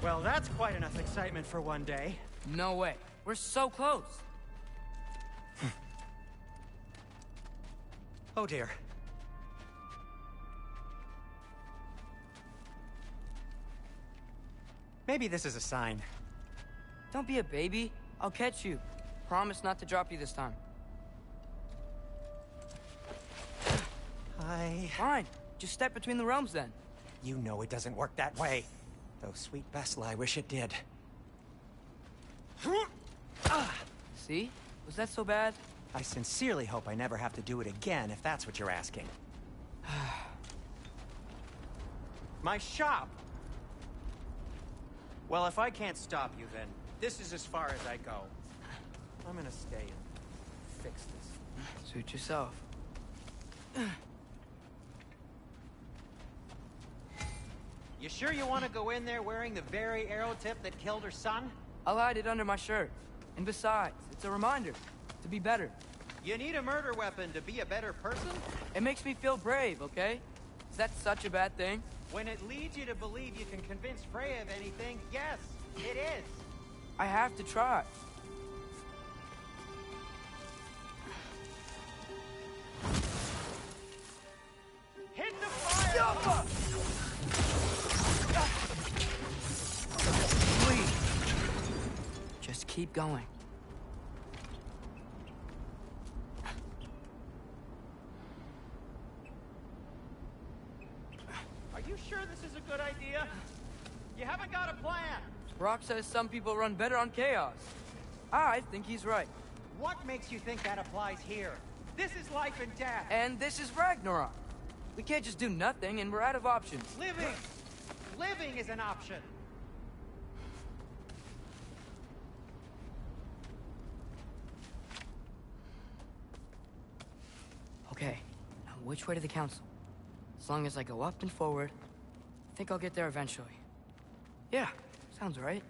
Well, that's quite enough excitement for one day. No way. We're so close. Oh dear. Maybe this is a sign. Don't be a baby. I'll catch you. Promise not to drop you this time. Fine. Just step between the realms then. You know it doesn't work that way. Though sweet Bessel, I wish it did. See? Was that so bad? I sincerely hope I never have to do it again, if that's what you're asking. My shop! Well, if I can't stop you, then this is as far as I go. I'm gonna stay and fix this. Suit yourself. You sure you want to go in there wearing the very arrow tip that killed her son? I'll hide it under my shirt. And besides, it's a reminder to be better. You need a murder weapon to be a better person? It makes me feel brave, okay? Is that such a bad thing? When it leads you to believe you can convince Freya of anything, yes, it is. I have to try. Hit the fire! Please. Just keep going. Are you sure this is a good idea? You haven't got a plan. Brock says some people run better on chaos. I think he's right. What makes you think that applies here? This is life and death. And this is Ragnarok. We can't just do nothing, and we're out of options. Living is an option. Okay, now which way to the council? As long as I go up and forward, I think I'll get there eventually. Yeah, sounds right.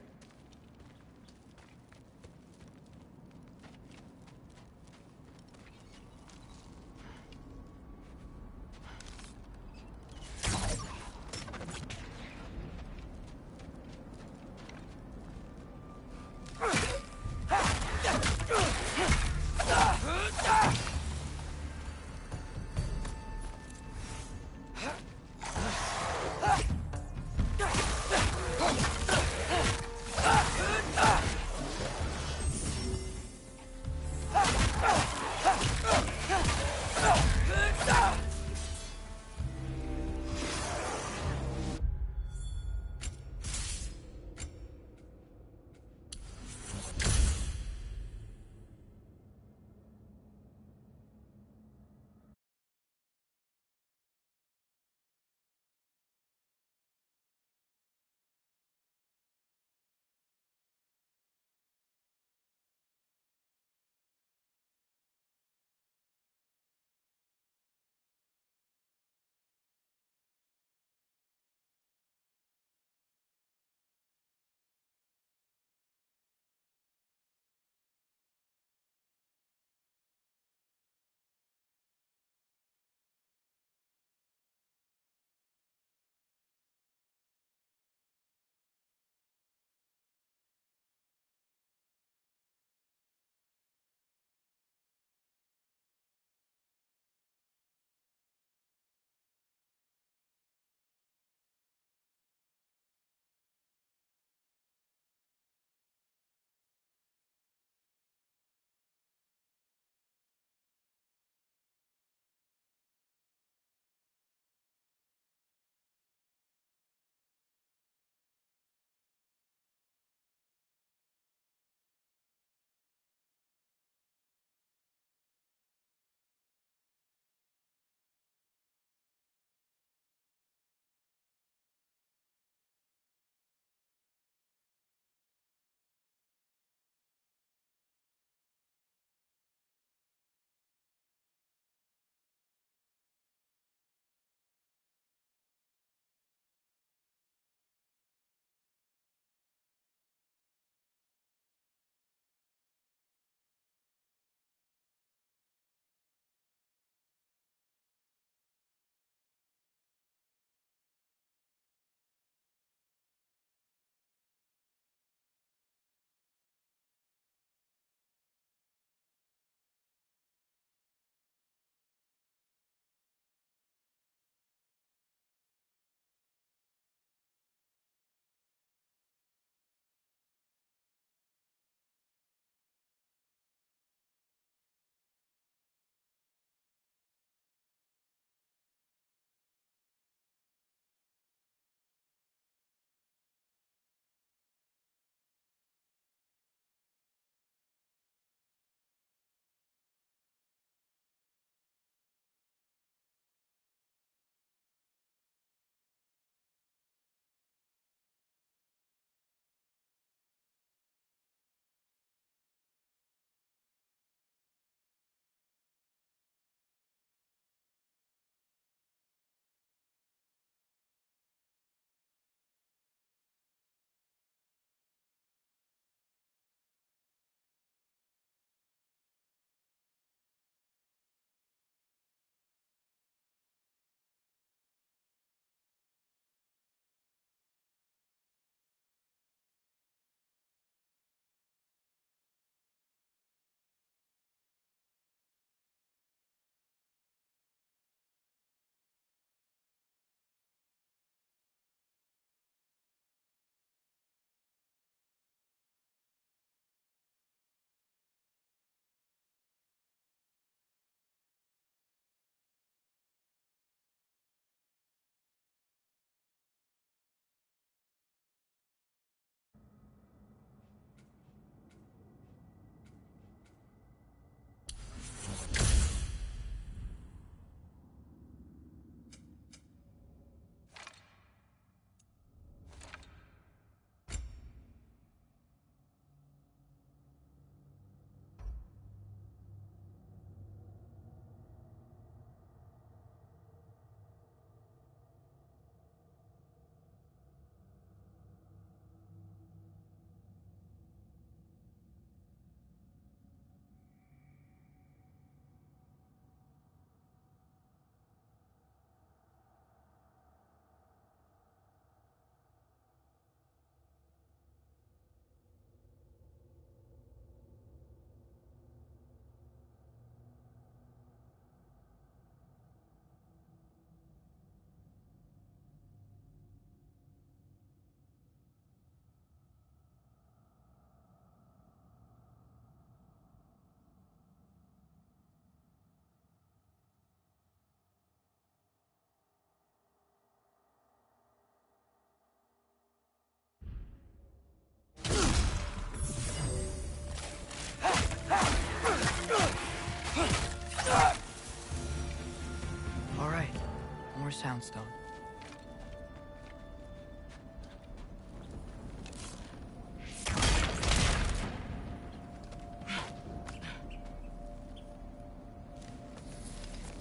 soundstone.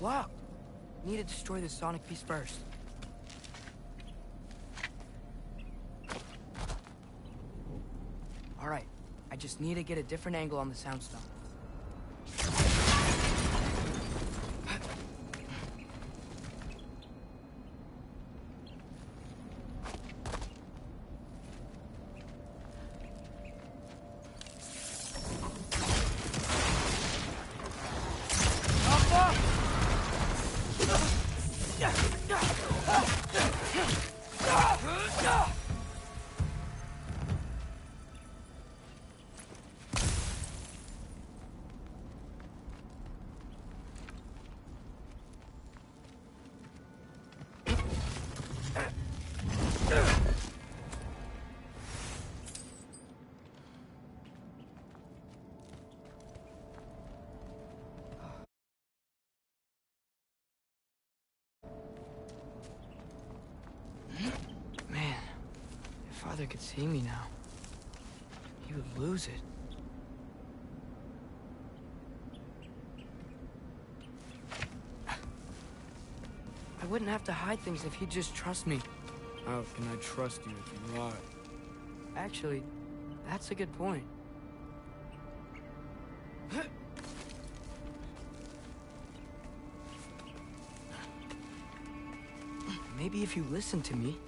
Locked. Need to destroy the sonic piece first. Alright, I just need to get a different angle on the soundstone. Father could see me now. He would lose it. I wouldn't have to hide things if he'd just trust me. How can I trust you if you lie? Actually, that's a good point. Maybe if you listen to me.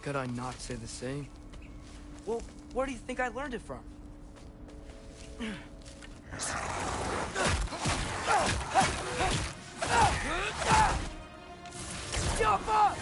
Could I not say the same? Well, where do you think I learned it from? Jump up!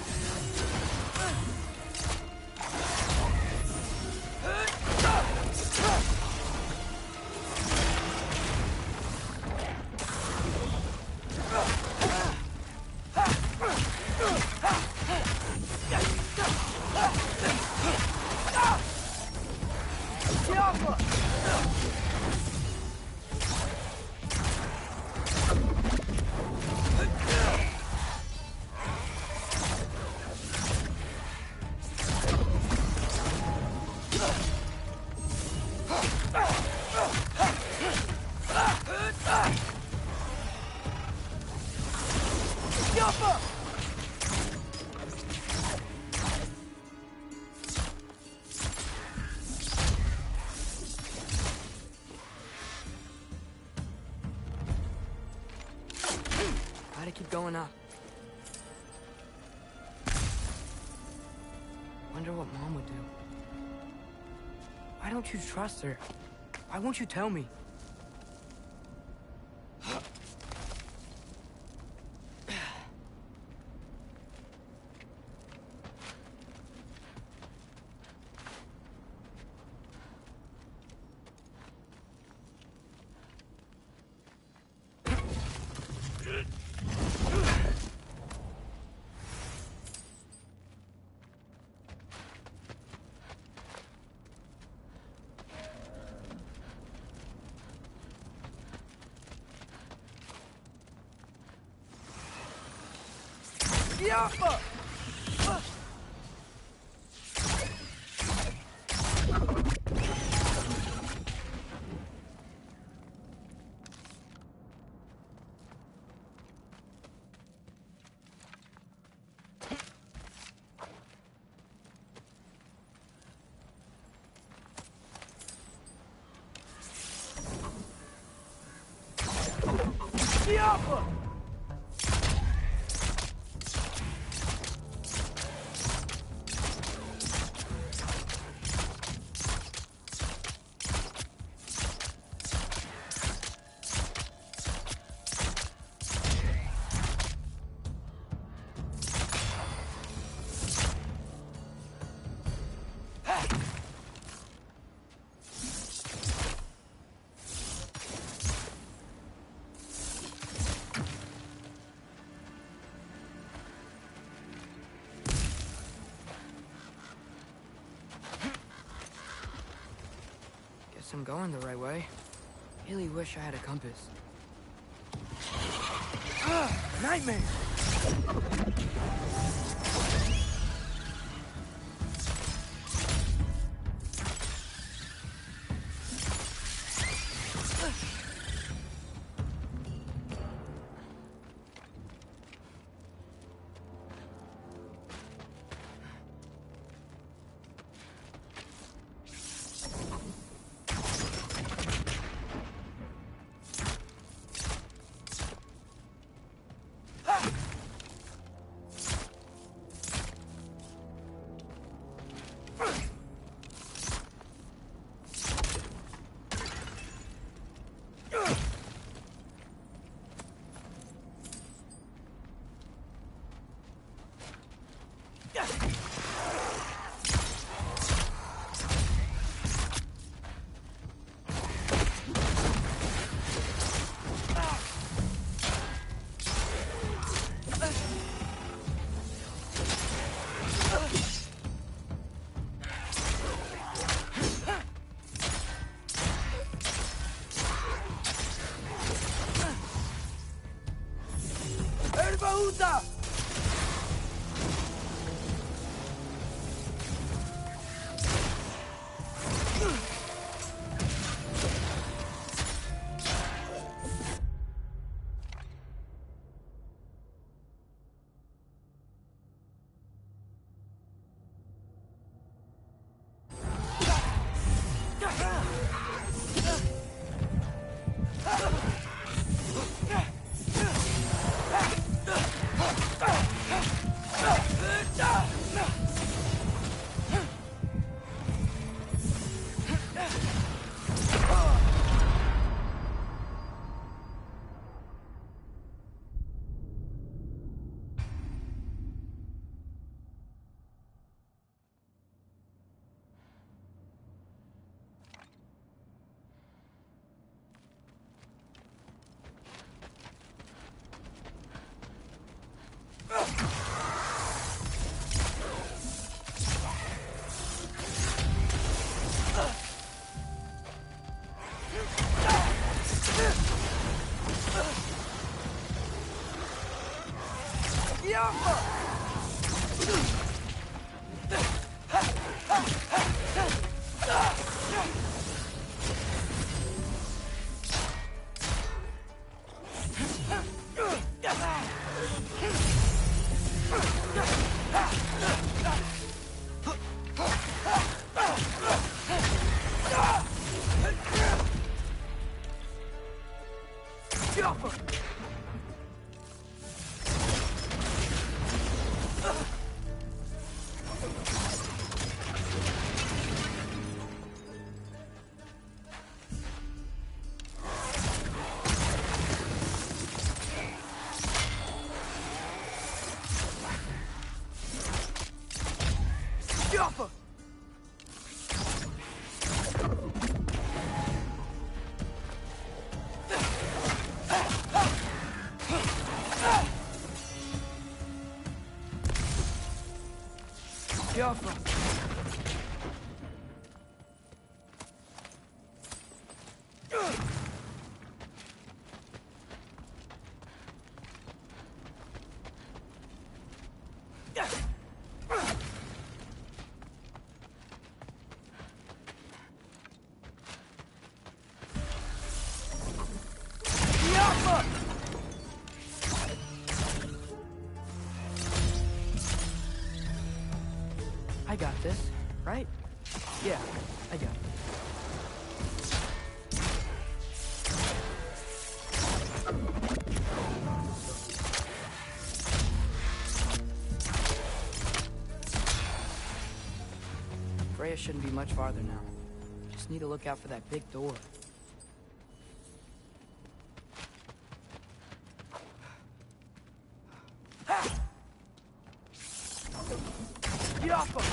Gotta keep going up. Wonder what Mom would do. Why don't you trust her? Why won't you tell me? Yappa! Yappa! I'm going the right way. Really wish I had a compass. Nightmare! I got this, right? Yeah, I got it. Freya shouldn't be much farther now. Just need to look out for that big door. Get off him!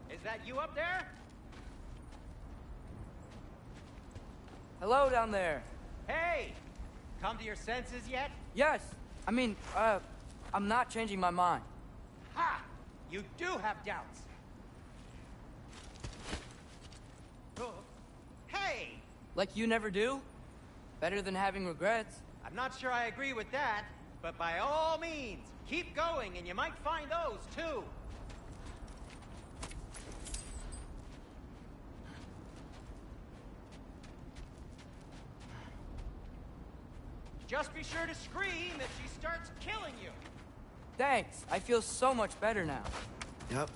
Is that you up there? Hello down there. Hey! Come to your senses yet? Yes. I mean, I'm not changing my mind. Ha! You do have doubts. Oh. Hey! Like you never do? Better than having regrets. I'm not sure I agree with that, but by all means, keep going and you might find those too. Just be sure to scream if she starts killing you. Thanks. I feel so much better now. Yep,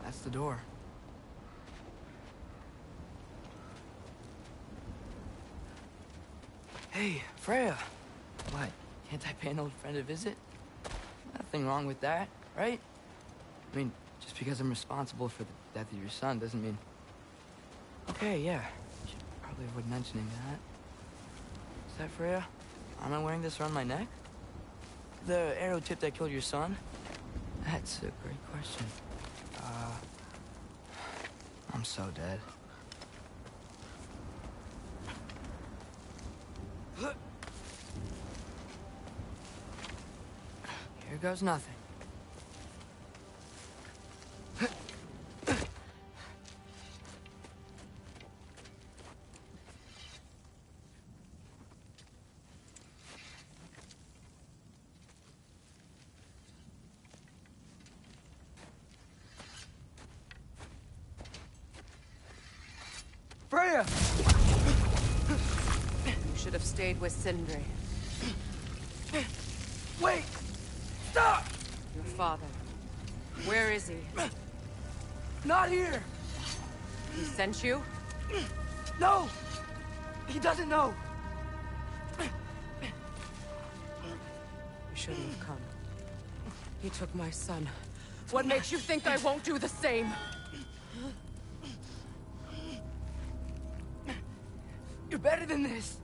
that's the door. Hey, Freya. What? Can't I pay an old friend a visit? Nothing wrong with that, right? I mean, just because I'm responsible for the death of your son doesn't mean... Okay, yeah. Should probably avoid mentioning that. Is that Freya? Am I wearing this around my neck? The arrow tip that killed your son? That's a great question. I'm so dead. Here goes nothing. Freya! You should have stayed with Sindri. Wait! Stop! Your father. Where is he? Not here! He sent you? No! He doesn't know! You shouldn't have come. He took my son. What makes you think I won't do the same? You're better than this!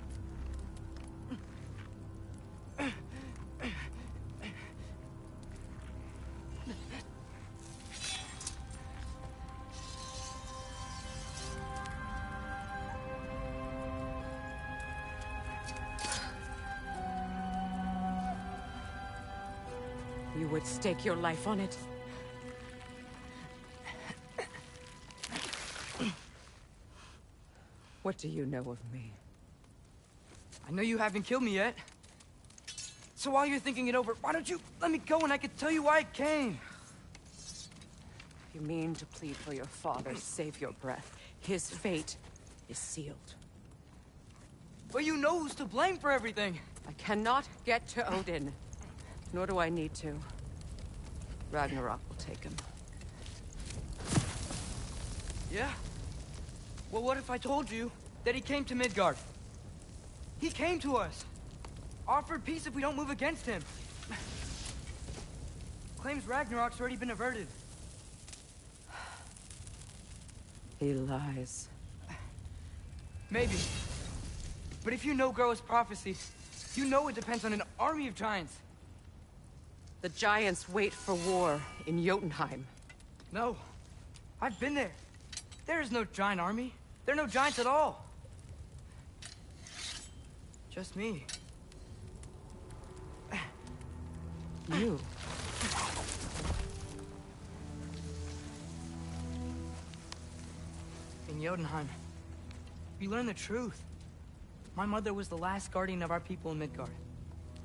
You would stake your life on it? What do you know of me? I know you haven't killed me yet. So while you're thinking it over, why don't you let me go and I can tell you why I came? You mean to plead for your father, save your breath. His fate is sealed. But you know who's to blame for everything. I cannot get to Odin. Nor do I need to. Ragnarok will take him. Yeah? Well, what if I told you that he came to Midgard? He came to us. Offered peace if we don't move against him. Claims Ragnarok's already been averted. He lies. Maybe. But if you know Groa's prophecy, you know it depends on an army of giants. The giants wait for war in Jotunheim. No. I've been there. There is no giant army. There are no giants at all. Just me. You? In Jotunheim, we learn the truth. My mother was the last guardian of our people in Midgard.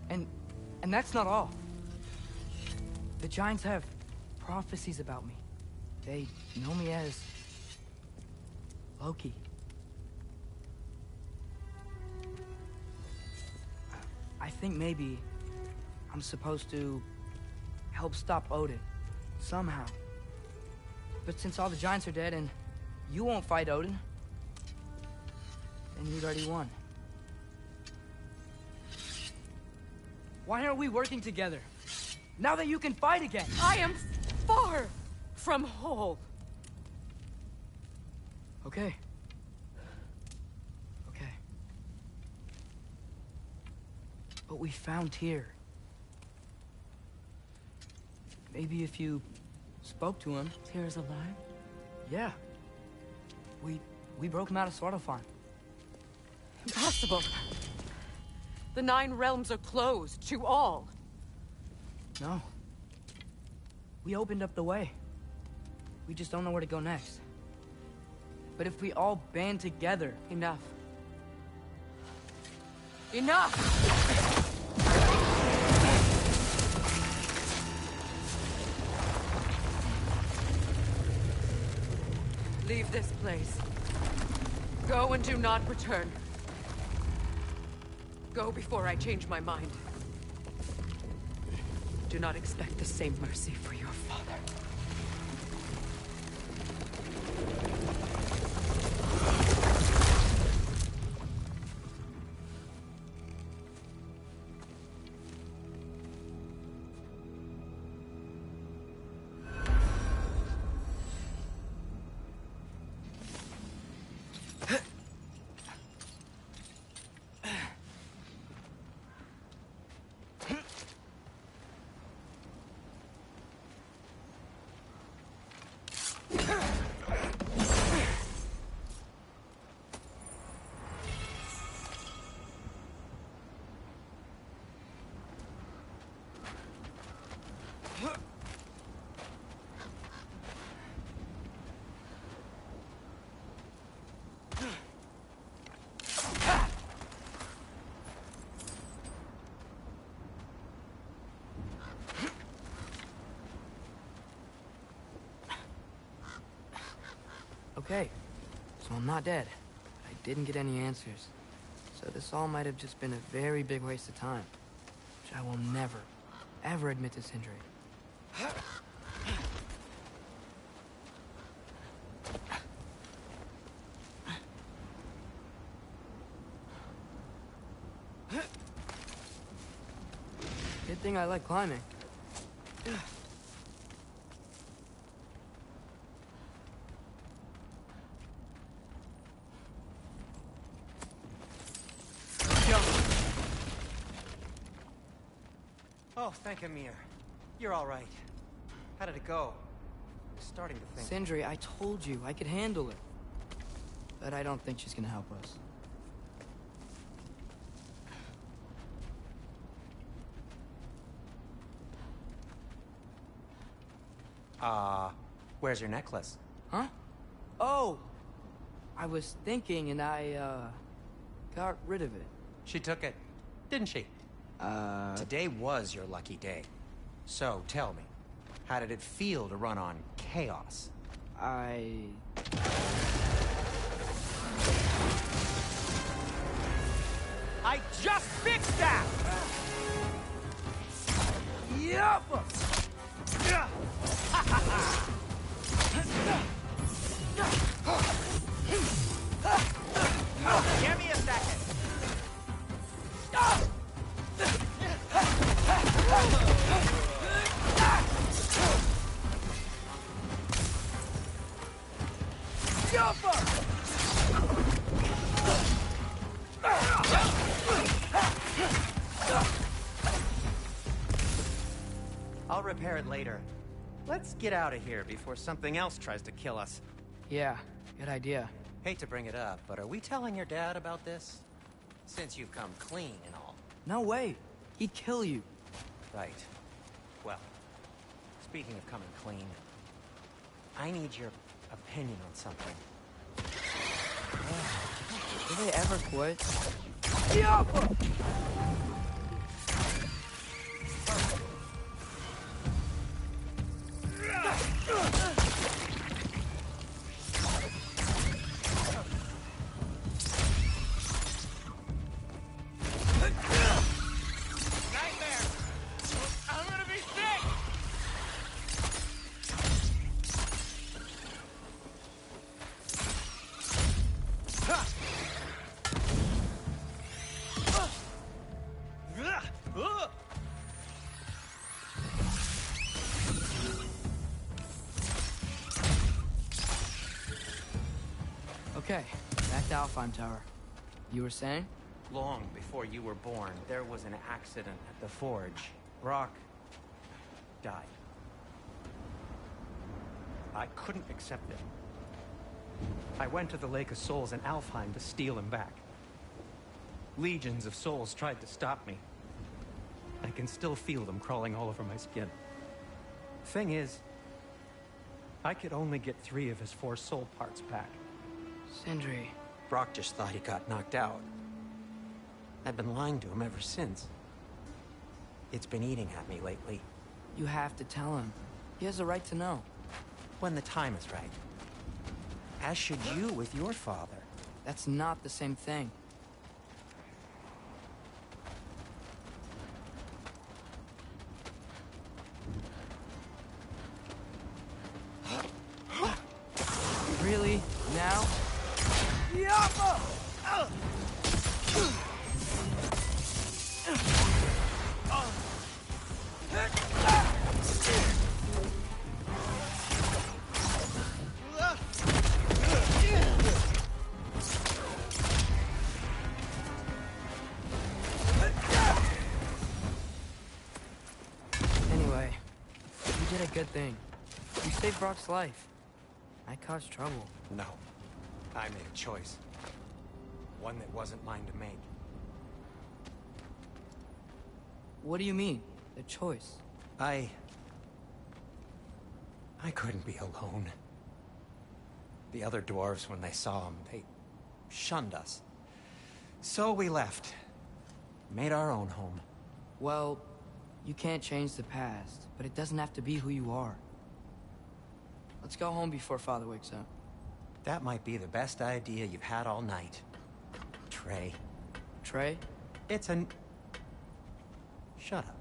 And that's not all. The giants have prophecies about me. They know me as Loki. I think maybe I'm supposed to help stop Odin, somehow. But since all the giants are dead and you won't fight Odin, then you'd already won. Why aren't we working together? Now that you can fight again! I am far from whole. Okay. Okay. But we found Tyr. Maybe if you spoke to him... Tyr's alive? Yeah. We broke him out of Svartalfheim. Impossible. The 9 realms are closed to all. No. We opened up the way. We just don't know where to go next. But if we all band together... Enough. Enough! Leave this place. Go and do not return. Go before I change my mind. Do not expect the same mercy for your father. Okay, so I'm not dead. I didn't get any answers. So this all might have just been a very big waste of time. Which I will never, ever admit to Sindri. Good thing I like climbing. Oh, thank Amir. You're all right. How did it go? I'm starting to think... Sindri, I told you I could handle it. But I don't think she's gonna help us. Where's your necklace? Huh? Oh! I was thinking and I, got rid of it. She took it, didn't she? Today was your lucky day. So, tell me, how did it feel to run on chaos? I just fixed that! Yup! Give me a second. I'll repair it later. Let's get out of here before something else tries to kill us. Yeah, good idea. Hate to bring it up, but are we telling your dad about this? Since you've come clean and all. No way. He'd kill you. Right. Well, speaking of coming clean, I need your opinion on something. Do they ever quit? Okay, back to Alfheim Tower. You were saying? Long before you were born, there was an accident at the forge. Brock died. I couldn't accept it. I went to the Lake of Souls in Alfheim to steal him back. Legions of souls tried to stop me. I can still feel them crawling all over my skin. Thing is, I could only get 3 of his 4 soul parts back. Sindri. Brock just thought he got knocked out. I've been lying to him ever since. It's been eating at me lately. You have to tell him. He has a right to know. When the time is right. As should you with your father. That's not the same thing. Really? Now? Anyway, you did a good thing. You saved Brock's life. I caused trouble. No. I made a choice. One that wasn't mine to make. What do you mean? A choice? I couldn't be alone. The other dwarves, when they saw him, they shunned us. So we left. Made our own home. Well, you can't change the past, but it doesn't have to be who you are. Let's go home before Father wakes up. That might be the best idea you've had all night. Trey. Trey? It's an... Shut up.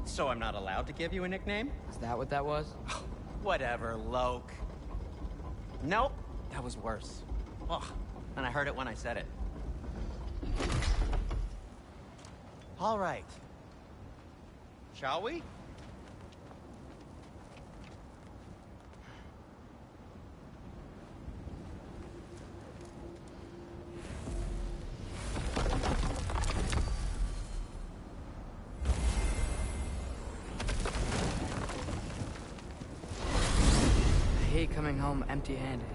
So I'm not allowed to give you a nickname? Is that what that was? Whatever, Loke. Nope, that was worse. Ugh, and I heard it when I said it. All right. Shall we? I hate coming home empty-handed.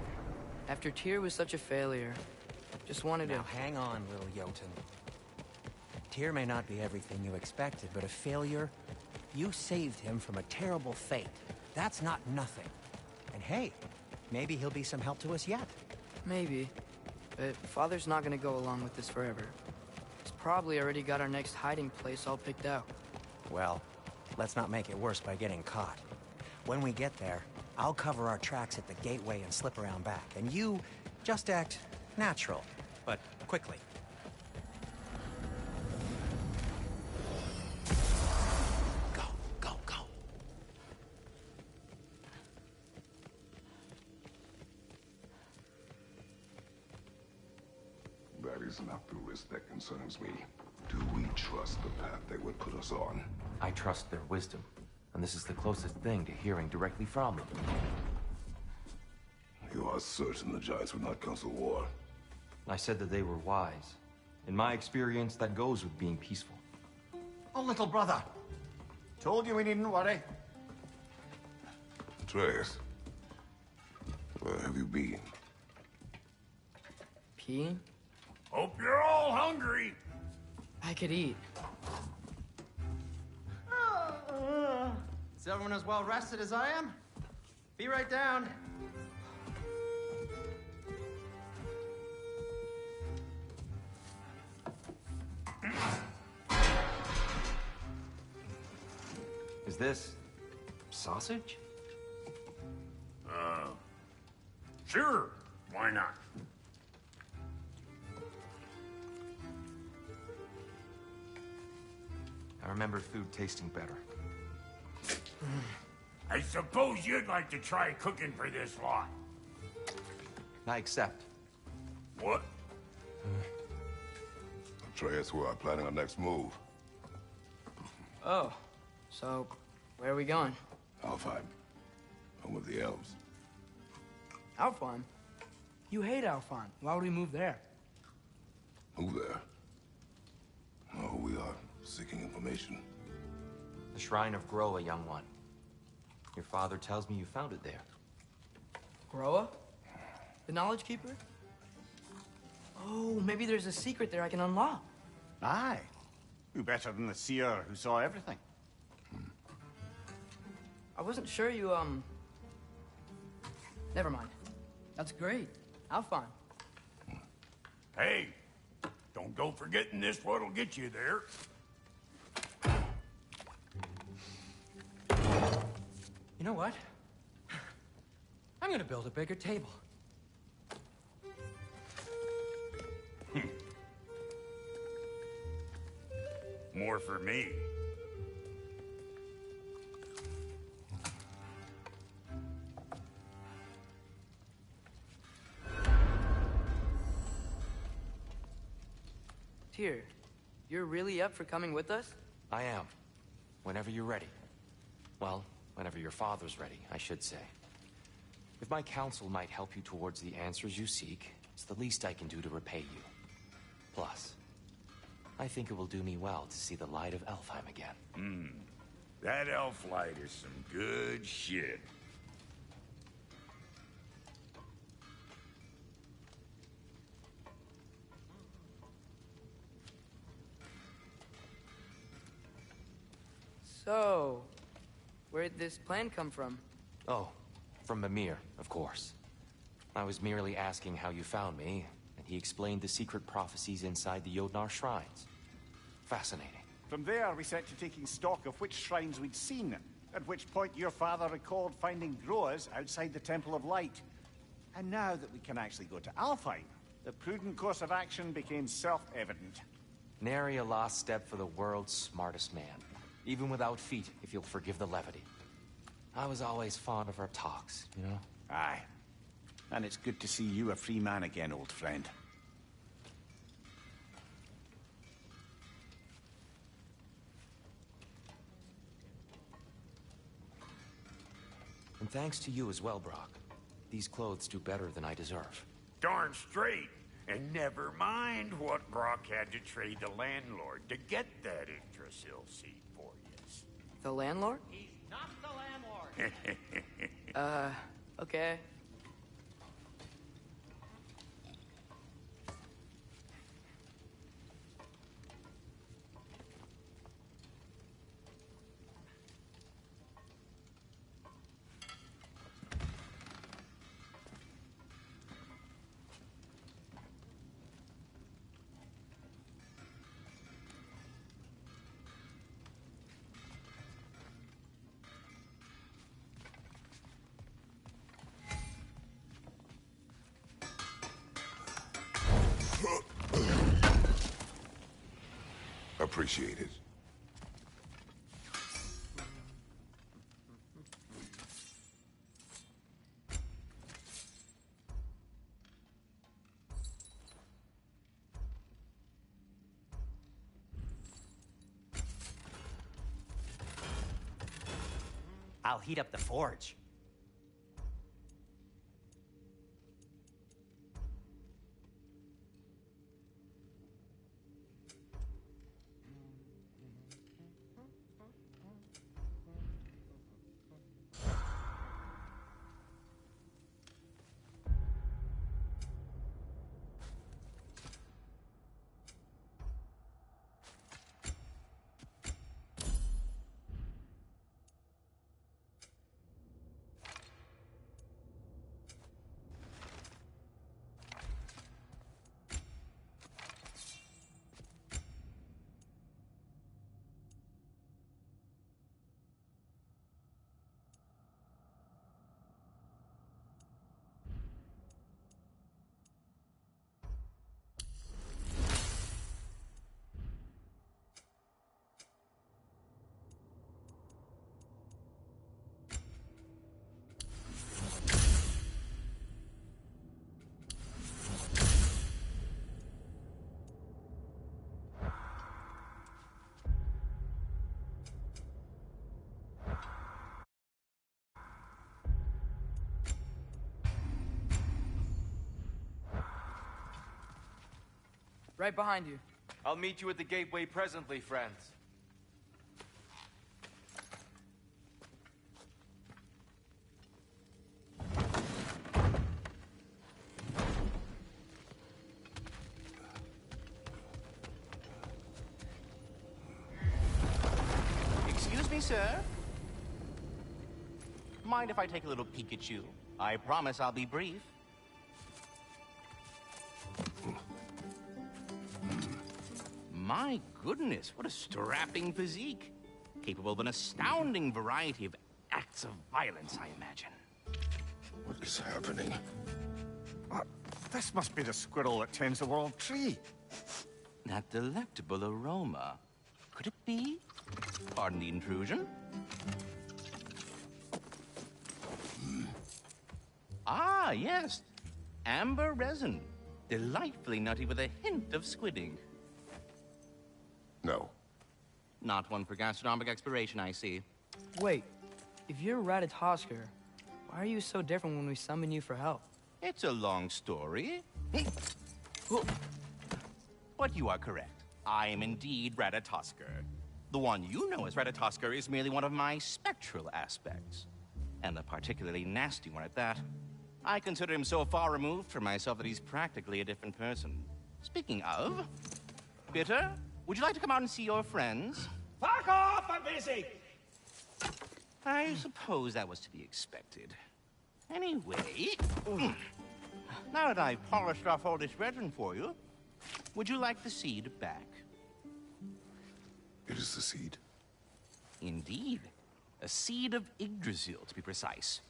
After Tyr was such a failure, just wanted to... Now hang on, little Jotun. Tyr may not be everything you expected, but a failure? You saved him from a terrible fate. That's not nothing. And hey, maybe he'll be some help to us yet. Maybe. But Father's not gonna go along with this forever. He's probably already got our next hiding place all picked out. Well, let's not make it worse by getting caught. When we get there, I'll cover our tracks at the gateway and slip around back. And you just act natural, but quickly. Go, go, go. That is not the risk that concerns me. Do we trust the path they would put us on? I trust their wisdom, and this is the closest thing to hearing directly from them. You are certain the Giants would not counsel war? I said that they were wise. In my experience, that goes with being peaceful. Oh, little brother. Told you we needn't worry. Atreus, where have you been? Peeing? Hope you're all hungry. I could eat. Is everyone as well rested as I am? Be right down. Is this sausage? Sure. Why not? I remember food tasting better. I suppose you'd like to try cooking for this lot. I accept. What? Atreus, we are planning our next move. Oh, so where are we going? Alfheim. Home of the elves. Alfheim? You hate Alfheim. Why would we move there? Move there. No, we are Seeking information. The Shrine of Groa, young one. Your father tells me you found it there. Groa? The Knowledge Keeper? Oh, maybe there's a secret there I can unlock. Aye. Who better than the seer who saw everything? I wasn't sure you, Never mind. That's great. How fun. Hey, don't go forgetting this what'll get you there. You know what? I'm gonna build a bigger table. More for me. Tyr, you're really up for coming with us? I am. Whenever you're ready. Well, whenever your father's ready, I should say. If my counsel might help you towards the answers you seek, it's the least I can do to repay you. Plus, I think it will do me well to see the light of Elfheim again. That elf light is some good shit. So, where'd this plan come from? Oh, from Mimir, of course. I was merely asking how you found me, and he explained the secret prophecies inside the Jotnar shrines. Fascinating. From there, we set to taking stock of which shrines we'd seen, at which point your father recalled finding Groas outside the Temple of Light. And now that we can actually go to Alfheim, the prudent course of action became self-evident. Nary a lost step for the world's smartest man. Even without feet, if you'll forgive the levity. I was always fond of our talks, you know? Aye. And it's good to see you a free man again, old friend. And thanks to you as well, Brock. These clothes do better than I deserve. Darn straight. And never mind what Brock had to trade the landlord to get that Yggdrasil seat for you. The landlord? He's not the landlord. Okay. Appreciate it. I'll heat up the forge. Right behind you. I'll meet you at the gateway presently, friends. Excuse me, sir. Mind if I take a little peek at you? I promise I'll be brief. My goodness, what a strapping physique. Capable of an astounding variety of acts of violence, I imagine. What is happening? This must be the squirrel that tends the world tree. That delectable aroma. Could it be? Pardon the intrusion. Ah, yes. Amber resin. Delightfully nutty with a hint of squid ink. No. Not one for gastronomic exploration, I see. Wait, if you're Ratatosker, why are you so different when we summon you for help? It's a long story. But you are correct. I am indeed Ratatosker. The one you know as Ratatosker is merely one of my spectral aspects. And a particularly nasty one at that. I consider him so far removed from myself that he's practically a different person. Speaking of... Bitter, would you like to come out and see your friends? Fuck off! I'm busy! I suppose that was to be expected. Anyway... Now that I've polished off all this resin for you, would you like the seed back? It is the seed. Indeed. A seed of Yggdrasil, to be precise.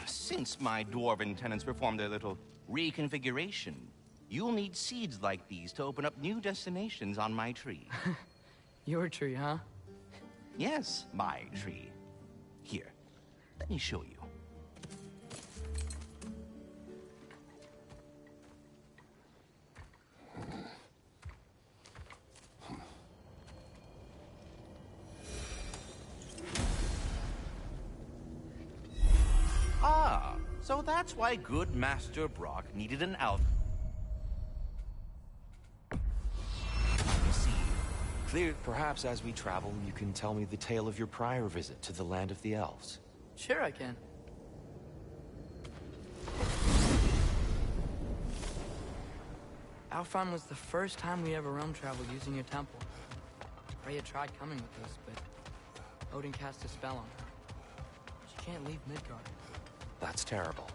Since my dwarven tenants performed their little reconfiguration, you'll need seeds like these to open up new destinations on my tree. Your tree, huh? Yes, my tree. Here, let me show you. Ah, so that's why good Master Brock needed an elf. You see, Clear. Perhaps as we travel, you can tell me the tale of your prior visit to the land of the elves. Sure I can. Alfheim was the first time we ever realm traveled using your temple. Freya tried coming with us, but Odin cast a spell on her. She can't leave Midgard. That's terrible.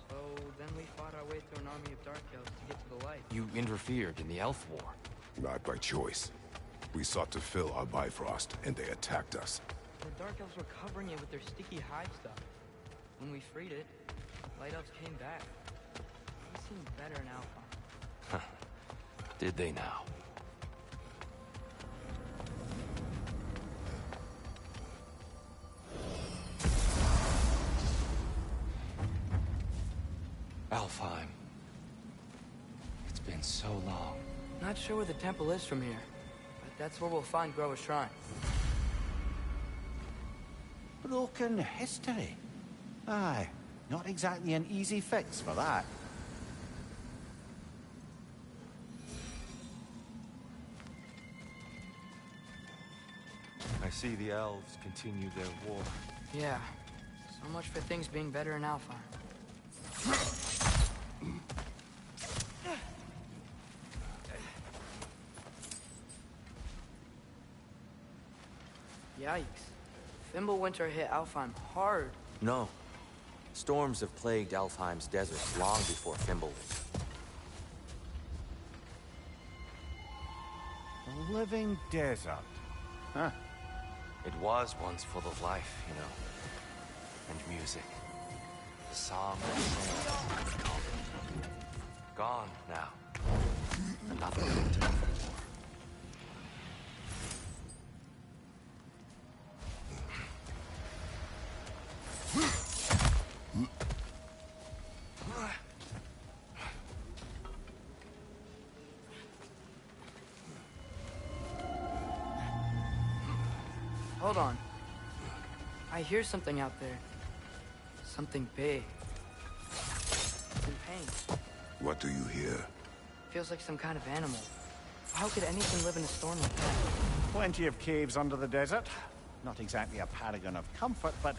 So then we fought our way through an army of Dark Elves to get to the light. You interfered in the Elf War. Not by choice. We sought to fill our Bifrost, and they attacked us. The Dark Elves were covering it with their sticky hide stuff. When we freed it, Light Elves came back. They seemed better in Alfheim. Did they now? Alfheim. It's been so long. Not sure where the temple is from here, but that's where we'll find Groa's shrine. Broken history. Aye, not exactly an easy fix for that. I see the elves continue their war. Yeah, so much for things being better in Alfheim. Yikes. Fimbulwinter hit Alfheim hard. No. Storms have plagued Alfheim's deserts long before Fimbulwinter. A living desert. Huh. It was once full of life, you know. And music. The song of the sand. Gone now. Another winter. Hold on. I hear something out there. Something big. It's in pain. What do you hear? Feels like some kind of animal. How could anything live in a storm like that? Plenty of caves under the desert. Not exactly a paragon of comfort, but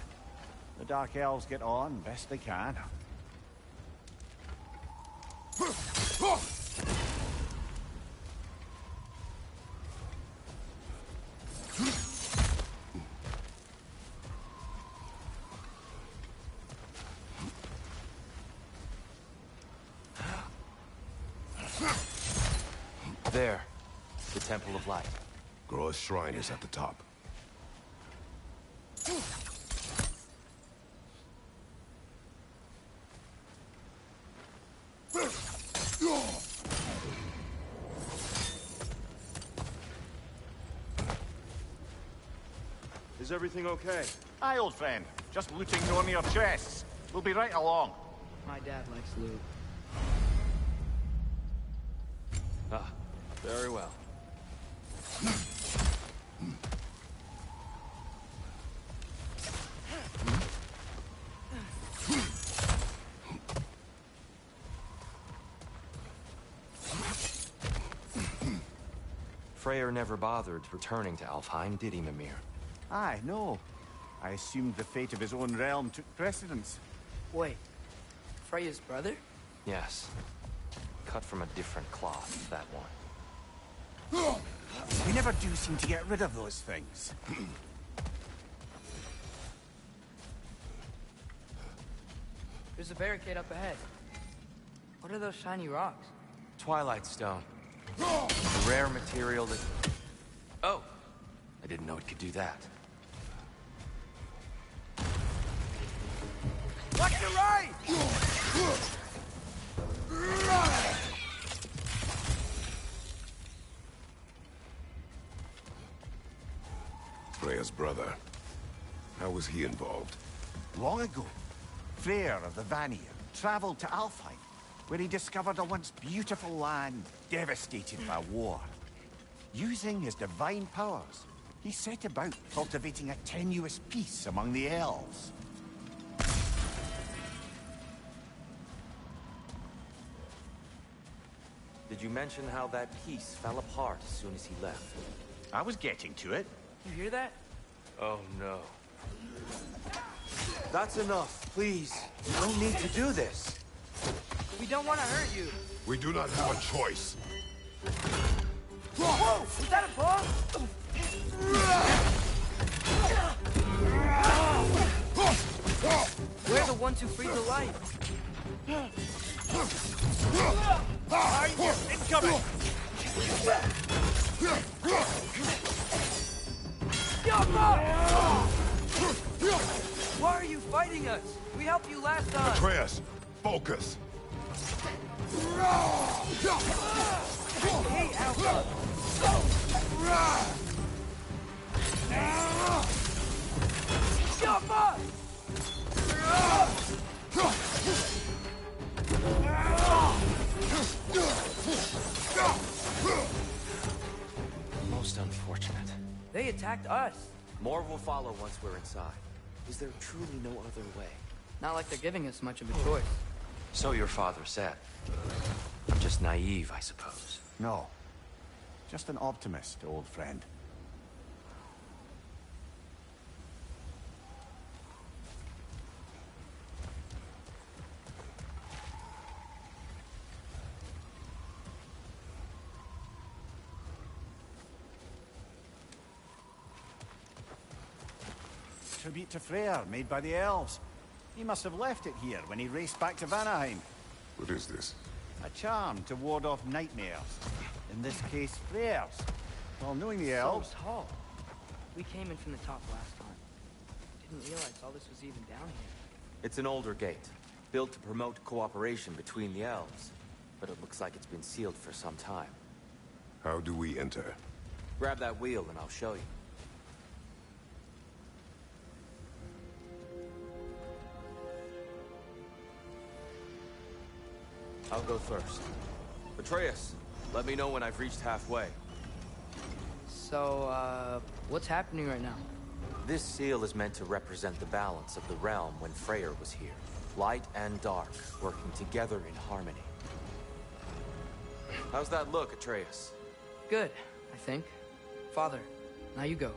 the Dark Elves get on best they can. There. The Temple of Light. Groa's shrine is at the top. Is everything okay? Aye, old friend. Just looting Nornir chests. We'll be right along. My dad likes loot. Ah, very well. Freyr never bothered returning to Alfheim, did he, Mimir? Aye, no. I assumed the fate of his own realm took precedence. Wait, Freya's brother? Yes. Cut from a different cloth, that one. We never do seem to get rid of those things. There's a barricade up ahead. What are those shiny rocks? Twilight Stone. A rare material that... Oh! I didn't know it could do that. Watch your right! Freya's brother. How was he involved? Long ago, Freyr of the Vanir traveled to Alfheim, where he discovered a once beautiful land devastated by war. Using his divine powers, he set about cultivating a tenuous peace among the elves. Did you mention how that piece fell apart as soon as he left? I was getting to it. You hear that? Oh, no. That's enough, please. You don't need to do this. We don't want to hurt you. We do not have a choice. Whoa! Is that a bomb? We're the ones who freed the light. Incoming! Why are you fighting us? We helped you last time. Atreus, focus. Hey, Alpha. Jump up! Most unfortunate. They attacked us. More will follow once we're inside. Is there truly no other way? Not like they're giving us much of a choice. So your father said. I'm just naive, I suppose. No. Just an optimist, old friend. Tribute to Freyr, made by the elves. He must have left it here when he raced back to Vanaheim. What is this? A charm to ward off nightmares. In this case, Freyr's. Well, knowing the elves... So tall. We came in from the top last time. Didn't realize all this was even down here. It's an older gate, built to promote cooperation between the elves. But it looks like it's been sealed for some time. How do we enter? Grab that wheel and I'll show you. I'll go first. Atreus, let me know when I've reached halfway. So, what's happening right now? This seal is meant to represent the balance of the realm when Freyr was here. Light and dark, working together in harmony. How's that look, Atreus? Good, I think. Father, now you go.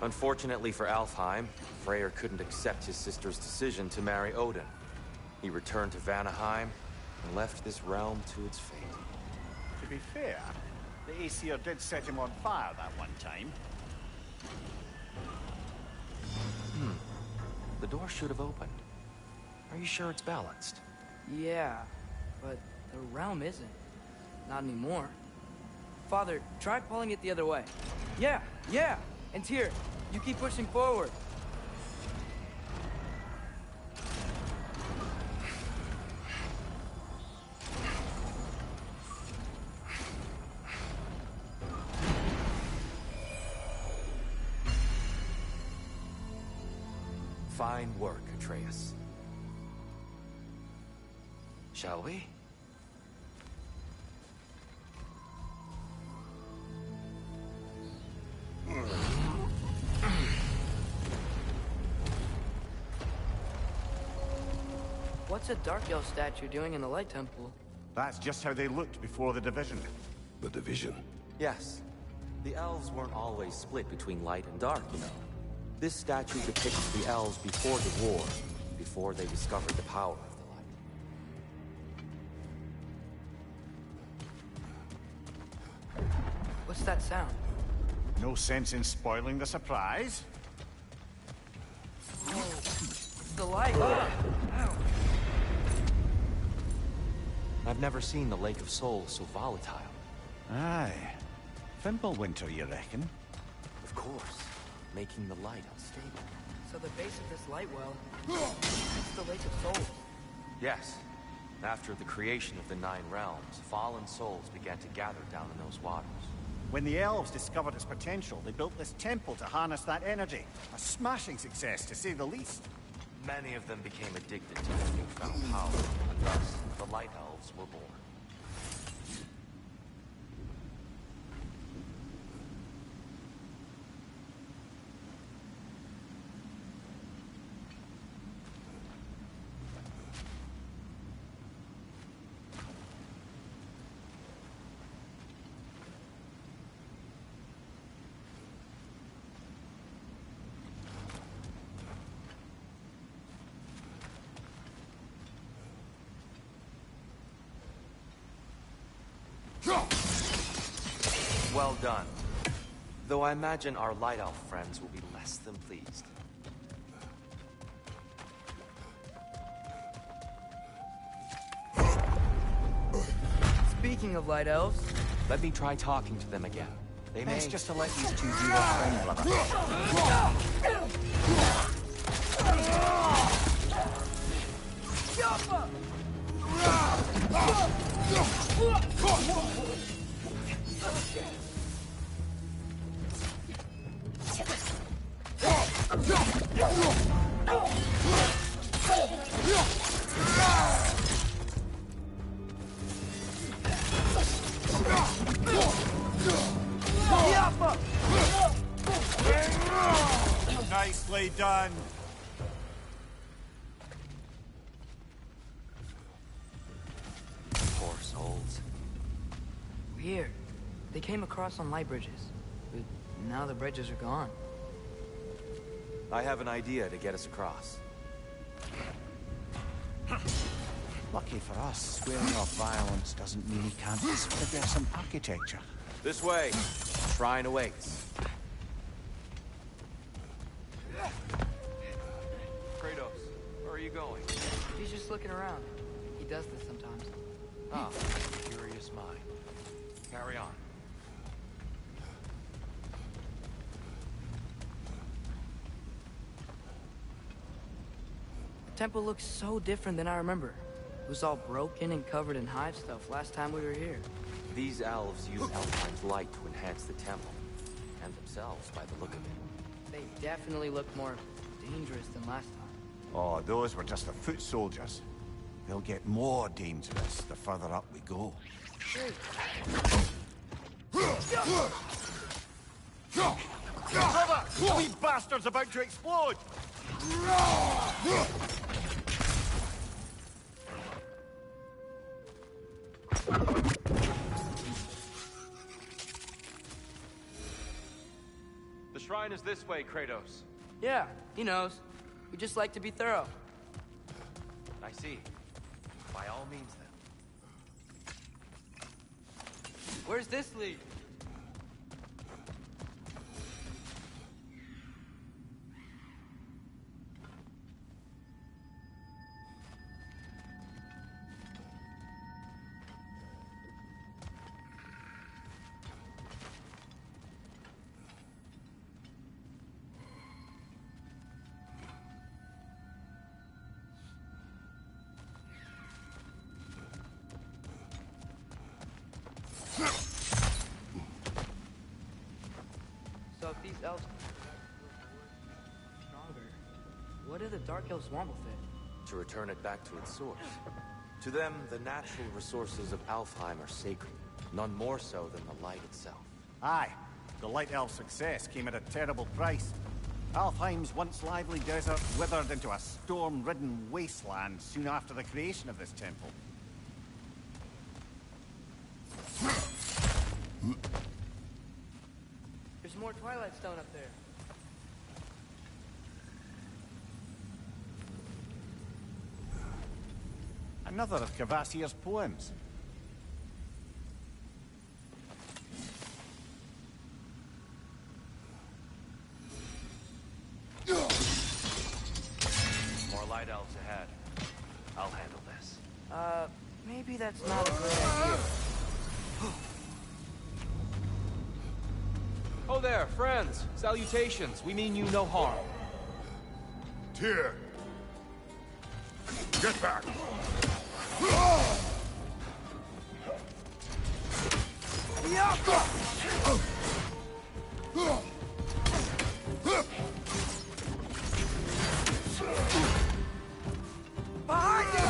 Unfortunately for Alfheim, Freyr couldn't accept his sister's decision to marry Odin. He returned to Vanaheim and left this realm to its fate. To be fair, the Aesir did set him on fire that one time. The door should have opened. Are you sure it's balanced? Yeah, but the realm isn't. Not anymore. Father, try pulling it the other way. Yeah! And here, you keep pushing forward. Fine work, Atreus. Shall we? What's a Dark Elf statue doing in the Light Temple? That's just how they looked before the division. The division. Yes. The elves weren't always split between light and dark, you know. This statue depicts the elves before the war, before they discovered the power of the light. What's that sound? No sense in spoiling the surprise. Oh, it's the light. Ow. I've never seen the Lake of Souls so volatile. Aye. Fimbulwinter, you reckon? Of course. Making the light unstable. So the base of this light well, it's the Lake of Souls. Yes. After the creation of the Nine Realms, fallen souls began to gather down in those waters. When the elves discovered its potential, they built this temple to harness that energy. A smashing success, to say the least. Many of them became addicted to their newfound power, and thus the Light Elves were born. Well done. Though I imagine our Light Elf friends will be less than pleased. Speaking of Light Elves... Let me try talking to them again. They may... Best just to let these two do their thing, brother. Nicely done. Poor souls. Weird. They came across on light bridges. But now the bridges are gone. I have an idea to get us across. Lucky for us, swearing off violence doesn't mean he can't disfigure some architecture. This way. Shrine awaits. Kratos, where are you going? He's just looking around. He does this sometimes. Ah, curious mind. Carry on. The temple looks so different than I remember. It was all broken and covered in hive stuff last time we were here. These elves use Alfheim's light to enhance the temple, and themselves by the look of it. They definitely look more dangerous than last time. Oh, those were just the foot soldiers. They'll get more dangerous the further up we go. Brother! The wee bastard's about to explode! The shrine is this way, Kratos. Yeah, he knows. We just like to be thorough. I see. By all means, then. Where's this lead? So if these elves stronger, what do the Dark Elves want with it? To return it back to its source. To them, the natural resources of Alfheim are sacred, none more so than the light itself. Aye, the Light Elf success came at a terrible price. Alfheim's once lively desert withered into a storm-ridden wasteland soon after the creation of this temple. There's more Twilight Stone up there. Another of Kvasir's poems. More light elves ahead. I'll handle this. Maybe that's not a good idea. Oh there, friends. Salutations. We mean you no harm. Tyr! Get back! Behind you!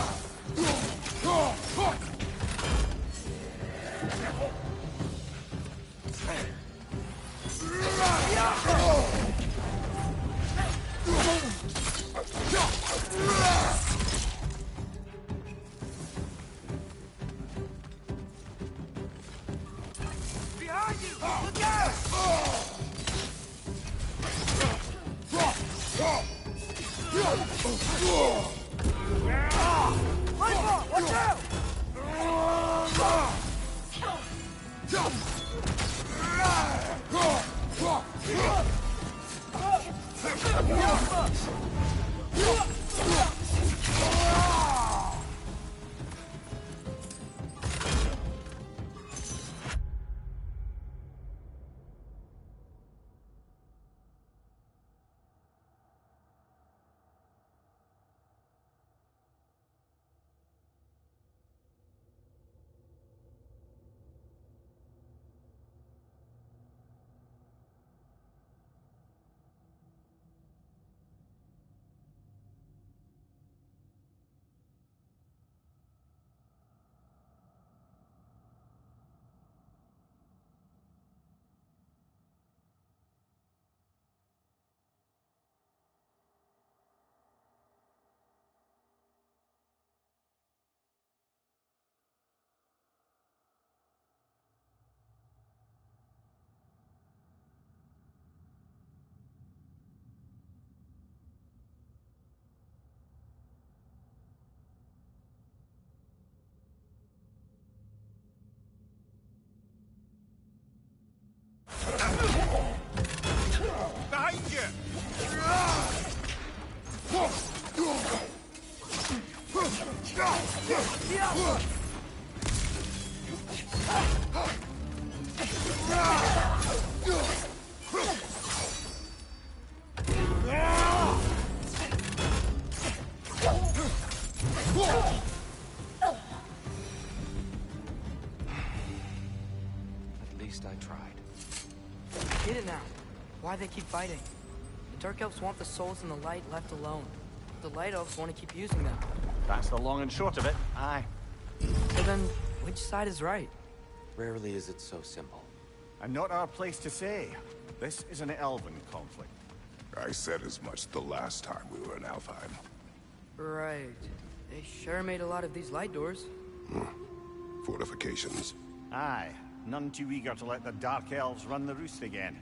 Behind you! Look out! Lightball, watch out! Behind you! At least I tried. I get it now. Why they keep fighting. The Dark Elves want the souls in the light left alone. The Light Elves want to keep using them. That's the long and short of it, aye. So then, which side is right? Rarely is it so simple. And not our place to say. This is an elven conflict. I said as much the last time we were in Alfheim. Right. They sure made a lot of these light doors. fortifications. Aye, none too eager to let the Dark Elves run the roost again.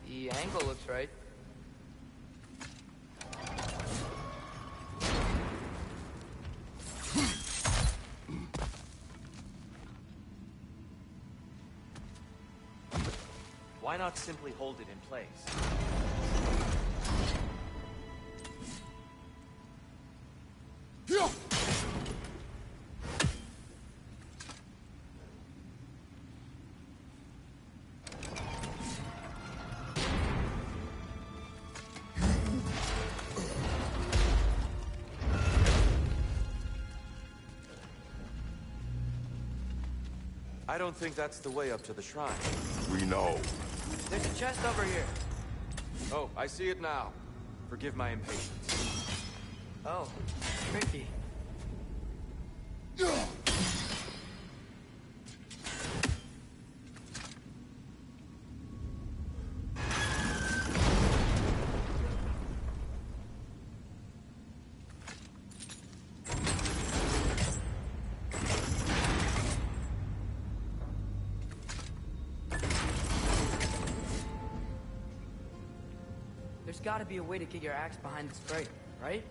The angle looks right. Why not simply hold it in place? I don't think that's the way up to the shrine. We know. There's a chest over here. Oh, I see it now. Forgive my impatience. Oh, tricky. There's gotta be a way to get your axe behind this grate, right?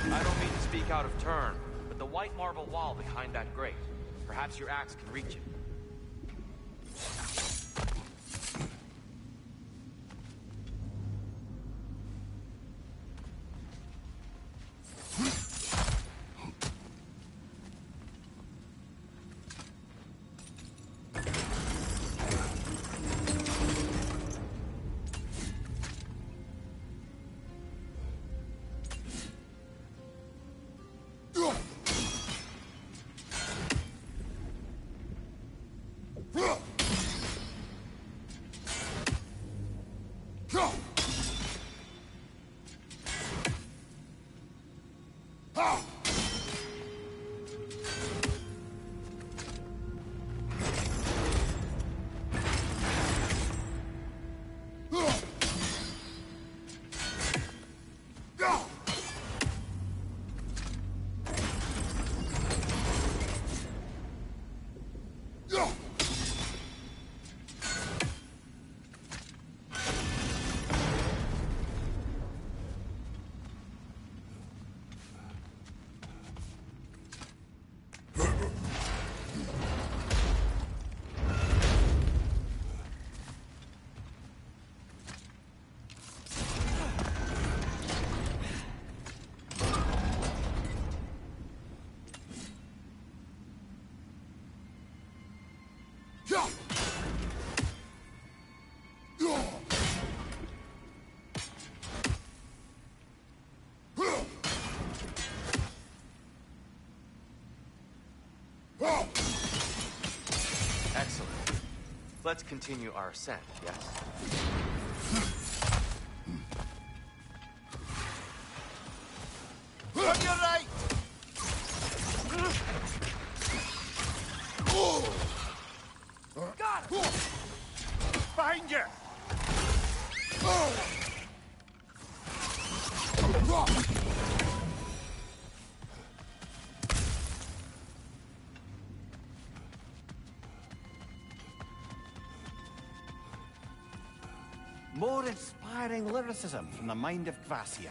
I don't mean to speak out of turn, but the white marble wall behind that grate. Perhaps your axe can reach it. Excellent. Let's continue our ascent, yes? On your right! Got it! Behind you! More inspiring lyricism from the mind of Gracia.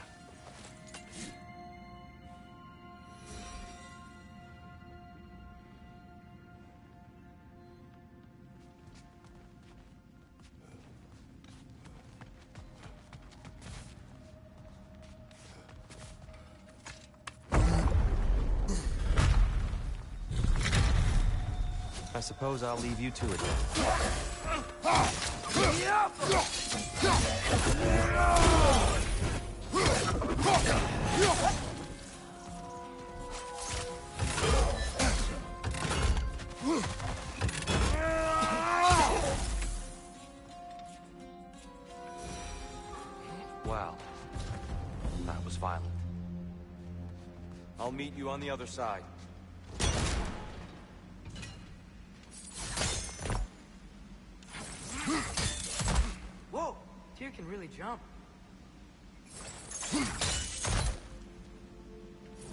I suppose I'll leave you to it then. Wow. That was violent. I'll meet you on the other side. Whoa! Tyr can really jump.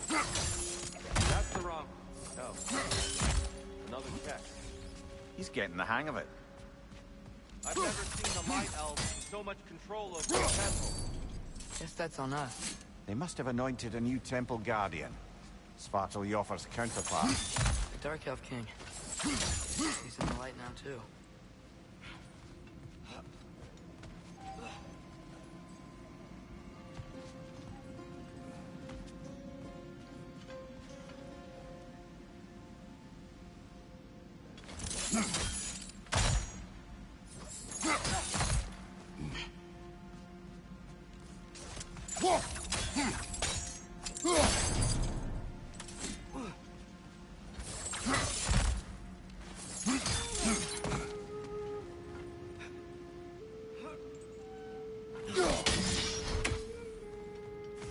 That's the wrong... Oh. Another check. He's getting the hang of it. I've never seen the Light Elves with so much control over the temple. Guess that's on us. They must have anointed a new temple guardian. Svartal Joffer's counterpart. The Dark Elf King. He's in the light now, too.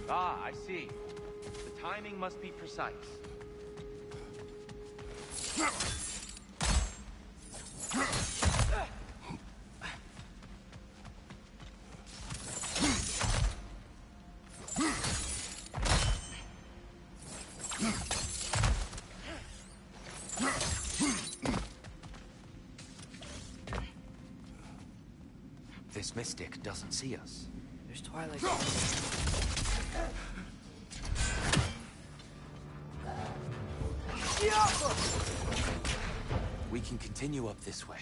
Ah, I see. The timing must be precise. This mystic doesn't see us. There's Twilight. We can continue up this way.